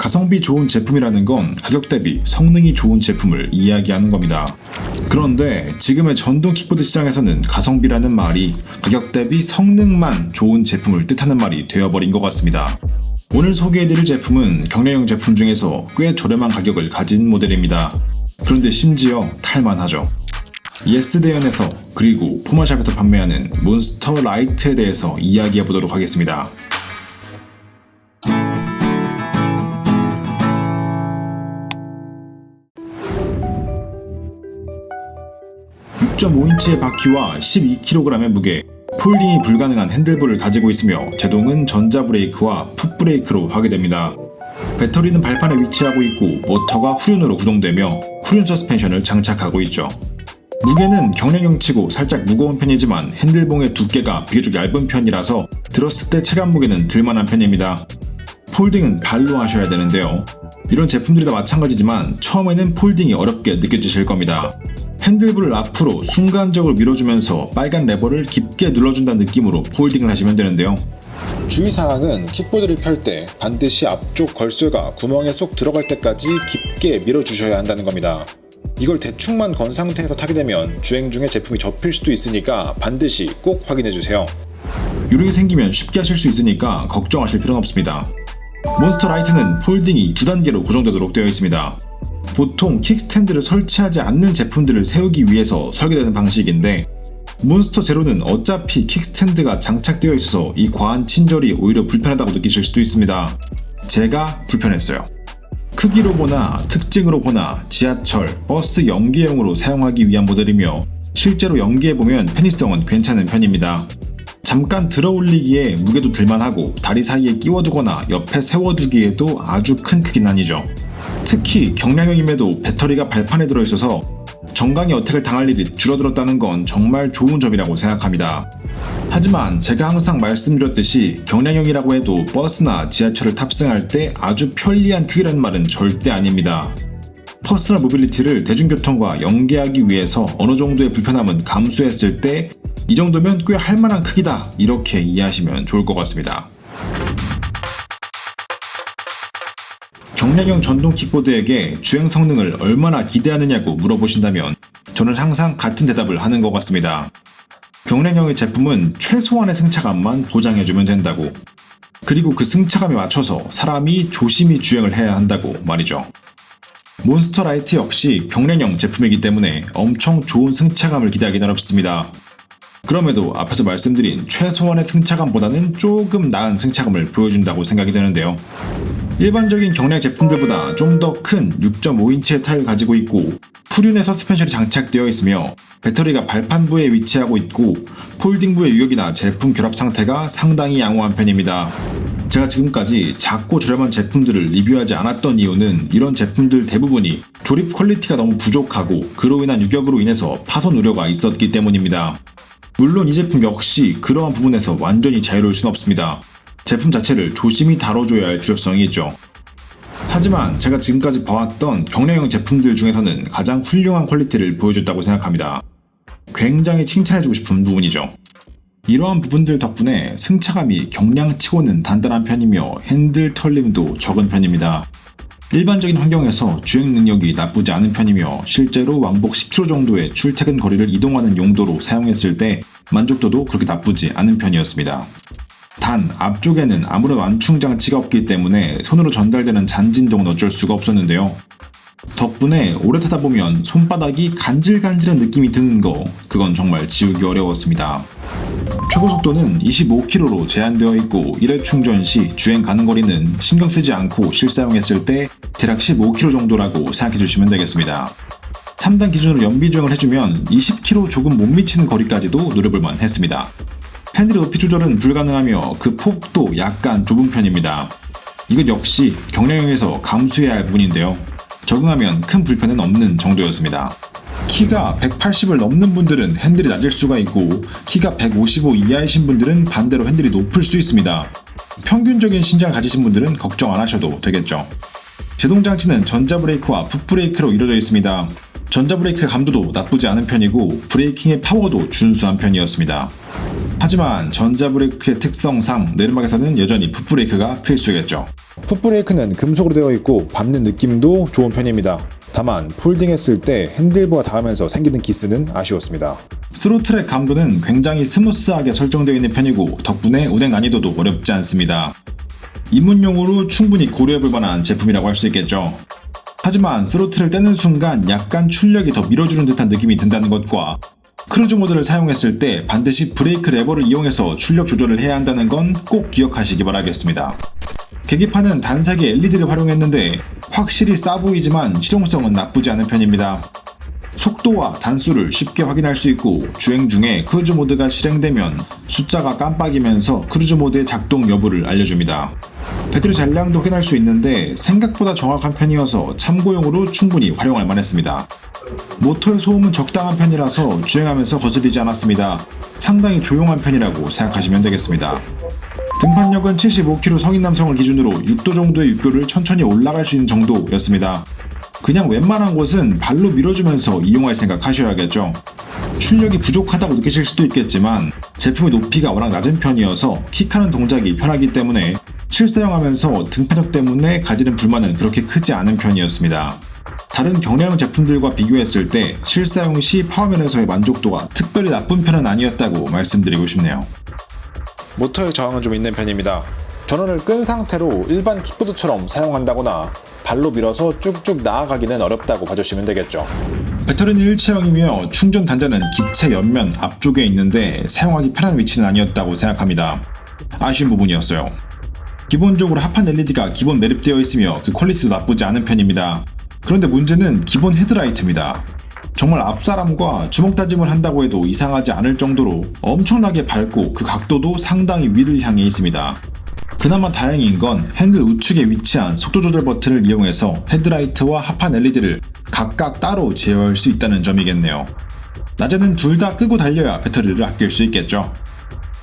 가성비 좋은 제품이라는 건 가격 대비 성능이 좋은 제품을 이야기하는 겁니다. 그런데 지금의 전동 킥보드 시장에서는 가성비라는 말이 가격 대비 성능만 좋은 제품을 뜻하는 말이 되어버린 것 같습니다. 오늘 소개해드릴 제품은 경량형 제품 중에서 꽤 저렴한 가격을 가진 모델입니다. 그런데 심지어 탈만하죠. 예스대현에서 그리고 포마샵에서 판매하는 몬스터 라이트에 대해서 이야기해보도록 하겠습니다. 6.5인치의 바퀴와 12kg의 무게, 폴딩이 불가능한 핸들볼을 가지고 있으며 제동은 전자브레이크와 풋브레이크로 하게 됩니다. 배터리는 발판에 위치하고 있고 모터가 후륜으로 구동되며 후륜 서스펜션을 장착하고 있죠. 무게는 경량형치고 살짝 무거운 편이지만 핸들봉의 두께가 비교적 얇은 편이라서 들었을 때 체감 무게는 들만한 편입니다. 폴딩은 발로 하셔야 되는데요. 이런 제품들이 다 마찬가지지만 처음에는 폴딩이 어렵게 느껴지실 겁니다. 핸들볼을 앞으로 순간적으로 밀어주면서 빨간 레버를 깊게 눌러준다는 느낌으로 폴딩을 하시면 되는데요. 주의사항은 킥보드를 펼 때 반드시 앞쪽 걸쇠가 구멍에 쏙 들어갈 때까지 깊게 밀어주셔야 한다는 겁니다. 이걸 대충만 건 상태에서 타게 되면 주행 중에 제품이 접힐 수도 있으니까 반드시 꼭 확인해주세요. 요령이 생기면 쉽게 하실 수 있으니까 걱정하실 필요는 없습니다. 몬스터 라이트는 폴딩이 2단계로 고정되도록 되어 있습니다. 보통 킥스탠드를 설치하지 않는 제품들을 세우기 위해서 설계되는 방식인데 몬스터 제로는 어차피 킥스탠드가 장착되어 있어서 이 과한 친절이 오히려 불편하다고 느끼실 수도 있습니다. 제가 불편했어요. 크기로 보나 특징으로 보나 지하철, 버스 연계용으로 사용하기 위한 모델이며 실제로 연계해보면 편의성은 괜찮은 편입니다. 잠깐 들어올리기에 무게도 들만하고 다리 사이에 끼워두거나 옆에 세워두기에도 아주 큰 크기는 아니죠. 특히 경량형임에도 배터리가 발판에 들어있어서 정강이 어택을 당할 일이 줄어들었다는 건 정말 좋은 점이라고 생각합니다. 하지만 제가 항상 말씀드렸듯이 경량형이라고 해도 버스나 지하철을 탑승할 때 아주 편리한 크기라는 말은 절대 아닙니다. 퍼스널 모빌리티를 대중교통과 연계하기 위해서 어느 정도의 불편함은 감수했을 때 이 정도면 꽤 할만한 크기다 이렇게 이해하시면 좋을 것 같습니다. 경량형 전동 킥보드에게 주행 성능을 얼마나 기대하느냐고 물어보신다면 저는 항상 같은 대답을 하는 것 같습니다. 경량형의 제품은 최소한의 승차감만 보장해주면 된다고. 그리고 그 승차감에 맞춰서 사람이 조심히 주행을 해야 한다고 말이죠. 몬스터 라이트 역시 경량형 제품이기 때문에 엄청 좋은 승차감을 기대하기는 어렵습니다. 그럼에도 앞에서 말씀드린 최소한의 승차감보다는 조금 나은 승차감을 보여준다고 생각이 되는데요. 일반적인 경량 제품들보다 좀 더 큰 6.5인치의 타일을 가지고 있고 후륜의 서스펜션이 장착되어 있으며 배터리가 발판부에 위치하고 있고 폴딩부의 유격이나 제품 결합 상태가 상당히 양호한 편입니다. 제가 지금까지 작고 저렴한 제품들을 리뷰하지 않았던 이유는 이런 제품들 대부분이 조립 퀄리티가 너무 부족하고 그로 인한 유격으로 인해서 파손 우려가 있었기 때문입니다. 물론 이 제품 역시 그러한 부분에서 완전히 자유로울 순 없습니다. 제품 자체를 조심히 다뤄줘야 할 필요성이 있죠. 하지만 제가 지금까지 봐왔던 경량형 제품들 중에서는 가장 훌륭한 퀄리티를 보여줬다고 생각합니다. 굉장히 칭찬해주고 싶은 부분이죠. 이러한 부분들 덕분에 승차감이 경량치고는 단단한 편이며 핸들 털림도 적은 편입니다. 일반적인 환경에서 주행 능력이 나쁘지 않은 편이며 실제로 왕복 10km 정도의 출퇴근 거리를 이동하는 용도로 사용했을 때 만족도도 그렇게 나쁘지 않은 편이었습니다. 단 앞쪽에는 아무런 완충 장치가 없기 때문에 손으로 전달되는 잔진동은 어쩔 수가 없었는데요. 덕분에 오래 타다 보면 손바닥이 간질간질한 느낌이 드는 거 그건 정말 지우기 어려웠습니다. 최고속도는 25km로 제한되어 있고 1회 충전 시 주행 가는 거리는 신경 쓰지 않고 실사용했을 때 대략 15km 정도라고 생각해 주시면 되겠습니다. 3단 기준으로 연비주행을 해주면 20km 조금 못 미치는 거리까지도 노려볼만 했습니다. 핸들의 높이 조절은 불가능하며 그 폭도 약간 좁은 편입니다. 이것 역시 경량형에서 감수해야 할 부분인데요. 적응하면 큰 불편은 없는 정도였습니다. 키가 180을 넘는 분들은 핸들이 낮을 수가 있고 키가 155 이하이신 분들은 반대로 핸들이 높을 수 있습니다. 평균적인 신장을 가지신 분들은 걱정 안 하셔도 되겠죠. 제동장치는 전자브레이크와 풋브레이크로 이루어져 있습니다. 전자브레이크 감도도 나쁘지 않은 편이고 브레이킹의 파워도 준수한 편이었습니다. 하지만 전자브레이크의 특성상 내리막에서는 여전히 풋브레이크가 필수겠죠. 풋브레이크는 금속으로 되어 있고 밟는 느낌도 좋은 편입니다. 다만 폴딩했을 때 핸들부와 닿으면서 생기는 기스는 아쉬웠습니다. 스로틀의 감도는 굉장히 스무스하게 설정되어 있는 편이고 덕분에 운행 난이도도 어렵지 않습니다. 입문용으로 충분히 고려해볼 만한 제품이라고 할 수 있겠죠. 하지만 스로틀을 떼는 순간 약간 출력이 더 밀어주는 듯한 느낌이 든다는 것과 크루즈 모드를 사용했을 때 반드시 브레이크 레버를 이용해서 출력 조절을 해야 한다는 건 꼭 기억하시기 바라겠습니다. 계기판은 단색의 LED를 활용했는데 확실히 싸 보이지만 실용성은 나쁘지 않은 편입니다. 속도와 단수를 쉽게 확인할 수 있고 주행 중에 크루즈 모드가 실행되면 숫자가 깜빡이면서 크루즈 모드의 작동 여부를 알려줍니다. 배터리 잔량도 확인할 수 있는데 생각보다 정확한 편이어서 참고용으로 충분히 활용할 만했습니다. 모터의 소음은 적당한 편이라서 주행하면서 거슬리지 않았습니다. 상당히 조용한 편이라고 생각하시면 되겠습니다. 등판력은 75kg 성인 남성을 기준으로 6도 정도의 육교를 천천히 올라갈 수 있는 정도였습니다. 그냥 웬만한 곳은 발로 밀어주면서 이용할 생각 하셔야겠죠. 출력이 부족하다고 느끼실 수도 있겠지만 제품의 높이가 워낙 낮은 편이어서 킥하는 동작이 편하기 때문에 실사용하면서 등판력 때문에 가지는 불만은 그렇게 크지 않은 편이었습니다. 다른 경량형 제품들과 비교했을 때 실사용 시 파워면에서의 만족도가 특별히 나쁜 편은 아니었다고 말씀드리고 싶네요. 모터의 저항은 좀 있는 편입니다. 전원을 끈 상태로 일반 킥보드처럼 사용한다거나 발로 밀어서 쭉쭉 나아가기는 어렵다고 봐주시면 되겠죠. 배터리는 일체형이며 충전 단자는 기체 옆면 앞쪽에 있는데 사용하기 편한 위치는 아니었다고 생각합니다. 아쉬운 부분이었어요. 기본적으로 하판 LED가 기본 매립되어 있으며 그 퀄리티도 나쁘지 않은 편입니다. 그런데 문제는 기본 헤드라이트입니다. 정말 앞사람과 주먹 다짐을 한다고 해도 이상하지 않을 정도로 엄청나게 밝고 그 각도도 상당히 위를 향해 있습니다. 그나마 다행인 건 핸들 우측에 위치한 속도 조절 버튼을 이용해서 헤드라이트와 하판 LED를 각각 따로 제어할 수 있다는 점이겠네요. 낮에는 둘 다 끄고 달려야 배터리를 아낄 수 있겠죠.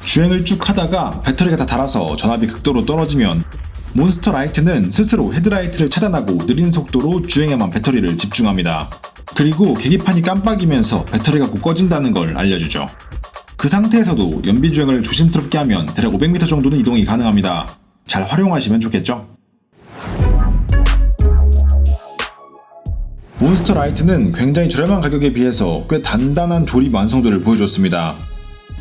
주행을 쭉 하다가 배터리가 다 닳아서 전압이 극도로 떨어지면 몬스터 라이트는 스스로 헤드라이트를 차단하고 느린 속도로 주행에만 배터리를 집중합니다. 그리고 계기판이 깜빡이면서 배터리가 곧 꺼진다는 걸 알려주죠. 그 상태에서도 연비주행을 조심스럽게 하면 대략 500m 정도는 이동이 가능합니다. 잘 활용하시면 좋겠죠? 몬스터 라이트는 굉장히 저렴한 가격에 비해서 꽤 단단한 조립 완성도를 보여줬습니다.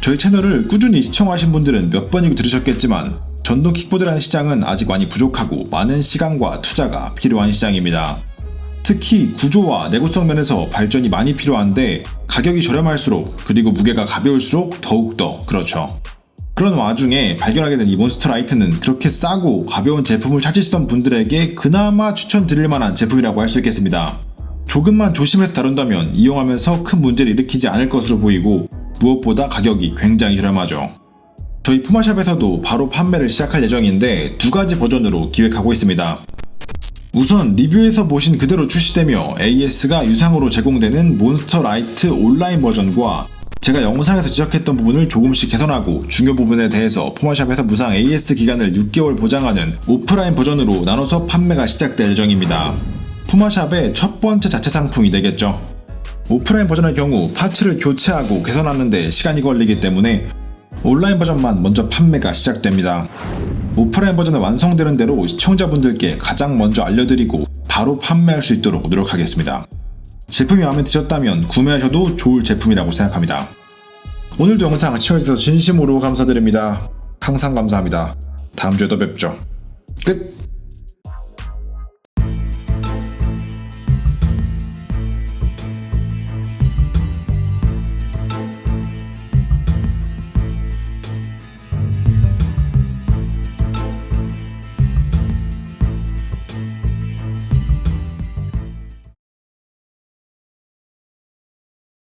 저희 채널을 꾸준히 시청하신 분들은 몇 번이고 들으셨겠지만 전동 킥보드라는 시장은 아직 많이 부족하고 많은 시간과 투자가 필요한 시장입니다. 특히 구조와 내구성 면에서 발전이 많이 필요한데 가격이 저렴할수록 그리고 무게가 가벼울수록 더욱더 그렇죠. 그런 와중에 발견하게 된 이 몬스터 라이트는 그렇게 싸고 가벼운 제품을 찾으시던 분들에게 그나마 추천드릴 만한 제품이라고 할 수 있겠습니다. 조금만 조심해서 다룬다면 이용하면서 큰 문제를 일으키지 않을 것으로 보이고 무엇보다 가격이 굉장히 저렴하죠. 저희 푸마샵에서도 바로 판매를 시작할 예정인데 두 가지 버전으로 기획하고 있습니다. 우선 리뷰에서 보신 그대로 출시되며 AS가 유상으로 제공되는 몬스터 라이트 온라인 버전과 제가 영상에서 지적했던 부분을 조금씩 개선하고 중요 부분에 대해서 푸마샵에서 무상 AS 기간을 6개월 보장하는 오프라인 버전으로 나눠서 판매가 시작될 예정입니다. 푸마샵의 첫 번째 자체 상품이 되겠죠. 오프라인 버전의 경우 파츠를 교체하고 개선하는 데 시간이 걸리기 때문에 온라인 버전만 먼저 판매가 시작됩니다. 오프라인 버전은 완성되는 대로 시청자분들께 가장 먼저 알려드리고 바로 판매할 수 있도록 노력하겠습니다. 제품이 마음에 드셨다면 구매하셔도 좋을 제품이라고 생각합니다. 오늘도 영상 시청해주셔서 진심으로 감사드립니다. 항상 감사합니다. 다음 주에 또 뵙죠. 끝!